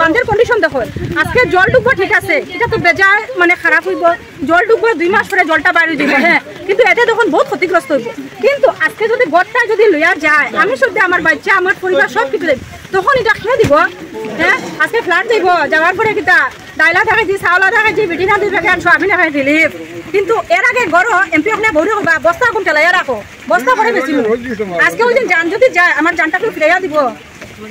বান্ধের condition দেখো আজকে জল ডুববো ঠিক আছে এটা তো বেজায় মানে খারাপ হইব জল ডুববো 2 মাস পরে জলটা বাইরে দিব হ্যাঁ কিন্তু এতে তখন বহুত ক্ষতিগ্রস্ত হইব কিন্তু আজকে যদি গড়টা যদি লইয়া যায় আমি সত্যি আমার বাচ্চা আমার পরিবার সব কিছু দেব তখন এটা খেয়ে দিব হ্যাঁ আজকে ফ্ল্যাট দিব যাওয়ার পরে কিতা ডাইলা দেখাইছি চাউলা দেখাইছি বেটি না দিবে সোয়াবিন দেখাই দিলি কিন্তু এর আগে গড় এমপি ওখানে বৌরি হবা বস্তা কোন টেলাইয়া রাখো বস্তা করে বেশি আজকে ওই দিন যান যদি যায় আমার যানটাকে ফিরাইয়া দিব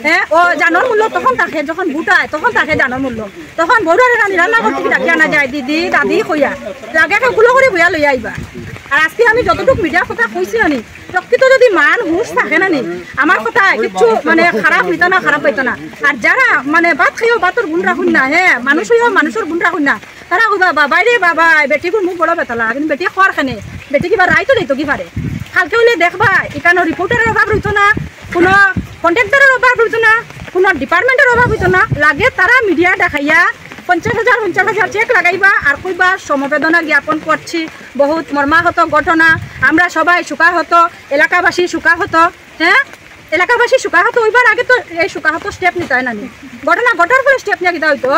হ্যাঁ ও জানোর মূল্য তখন থাকে যখন বুটায় তখন থাকে জানোর মূল্য তখন বৌরারে রানি রান্না করতে ডাকি আনা যায় দিদি দাদি কইয়া লাগে গুলো করে বইয়া লইয়া আইবা আর আজকে আমি যতটুকু মিডিয়ার কথা কইছি নানি প্রকৃত যদি মান হুঁশ থাকে নানি আমার কথা কিছু মানে খারাপ হইতো না খারাপ হইতো না আর যারা মানে ভাত খাইও ভাতর গুণ রাখুন না হ্যাঁ মানুষ হইও মানুষের গুণ রাখুন না তারা কইবা বাবাই রে বাবা বেটিগুর মুখ বড় বেতলা কিন্তু বেটি খোয়ার খানে বেটি কিবা রাইতো দিত কি পারে কালকে হইলে দেখবা এখানে রিপোর্টারের অভাব রইতো না কোনো কন্ট্রাক্টরের অভাব হইতো না কোনো ডিপার্টমেন্টের অভাব হইতো না লাগে তারা মিডিয়া দেখাইয়া 50,000 চেক লাগাইবা আর কইবা সমবেদনা জ্ঞাপন করছি বহুত মর্মাহত ঘটনা আমরা সবাই শোকাহত এলাকাবাসী শোকাহত হ্যাঁ এলাকাবাসী শোকাহত হইবার আগে তো এই শোকাহত স্টেপ নিতে হয় না ঘটনা ঘটার পরে স্টেপ নিয়ে কিতা হইতো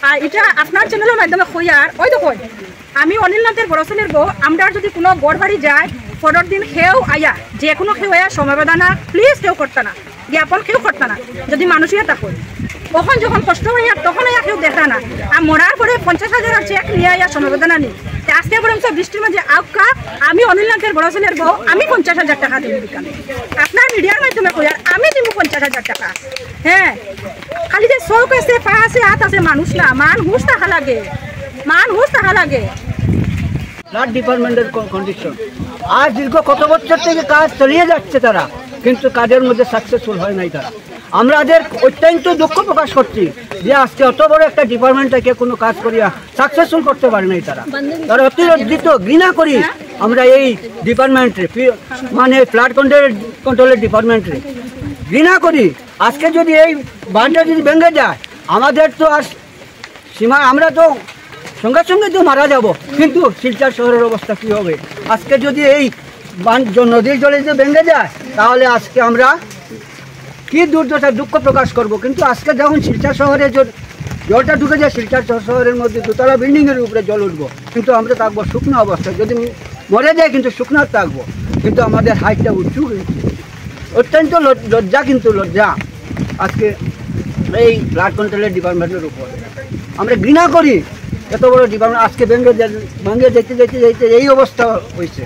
আর এটা আপনার চ্যানেলের মাধ্যমে কইয়ার ওই দেখো আমি অনিলনাথের বড় ছেলের বউ আমরা যদি কোনো গড় বাড়ি যায় পরের দিন খেয়েও আয়া যে কোনো খেয়ে আয়া সমবেদনা প্লিজ কেউ করতে না জ্ঞাপন কেউ করতে না যদি মানুষই এটা কই তখন যখন কষ্ট হইয়া তখন আয়া কেউ দেখা না আর মরার পরে 50,000 চেক নিয়ে আয়া সমবেদনা নি আজকে বরং বৃষ্টির মাঝে আউকা আমি অনিলনাথের বড় ছেলের বউ আমি 50,000 টাকা দিব বিকালে আপনার মিডিয়ার মাধ্যমে কই আর আমি দিব 50,000 টাকা হ্যাঁ খালি যে চৌক আছে পা আছে হাত আছে মানুষ না মান হুঁশ থাকা লাগে মান হুঁশ থাকা লাগে ফ্লাড ডিপার্টমেন্টের কন্ডিশন আজ দীর্ঘ কত বছর থেকে কাজ চালিয়ে যাচ্ছে তারা কিন্তু কাজের মধ্যে সাকসেসফুল হয় নাই তারা আমাদের অত্যন্ত দুঃখ প্রকাশ করছি যে আজকে অত বড় একটা ডিপার্টমেন্ট থেকে কোনো কাজ করিয়া সাকসেসফুল করতে পারে নাই তারা তারা অতিরিক্ত ঘৃণা করি আমরা এই ডিপার্টমেন্টে মানে ফ্লাড কন্ট্রোলের ডিপার্টমেন্টে ঘৃণা করি আজকে যদি এই বাঁধটা যদি ভেঙে যায় আমাদের তো আর সীমা আমরা তো সঙ্গে সঙ্গে তো মারা যাব কিন্তু শিলচর শহরের অবস্থা কী হবে আজকে যদি এই নদীর জলে যদি ভেঙে যায় তাহলে আজকে আমরা কি দুর্দশা দুঃখ প্রকাশ করব কিন্তু আজকে যখন শিলচর শহরে জলটা ঢুকে যায় শিলচর শহরের মধ্যে দোতলা বিল্ডিংয়ের উপরে জল উঠবো কিন্তু আমরা থাকবো শুকনো অবস্থায় যদি মরে যায় কিন্তু শুকনো থাকবো কিন্তু আমাদের হাইটটা উঁচু অত্যন্ত লজ্জা কিন্তু লজ্জা আজকে এই ফ্লাড কন্ট্রোলের ডিপার্টমেন্টের উপর আমরা ঘৃণা করি এত বড় ডিপার্টমেন্ট আজকে ভেঙে যেতে এই অবস্থা হয়েছে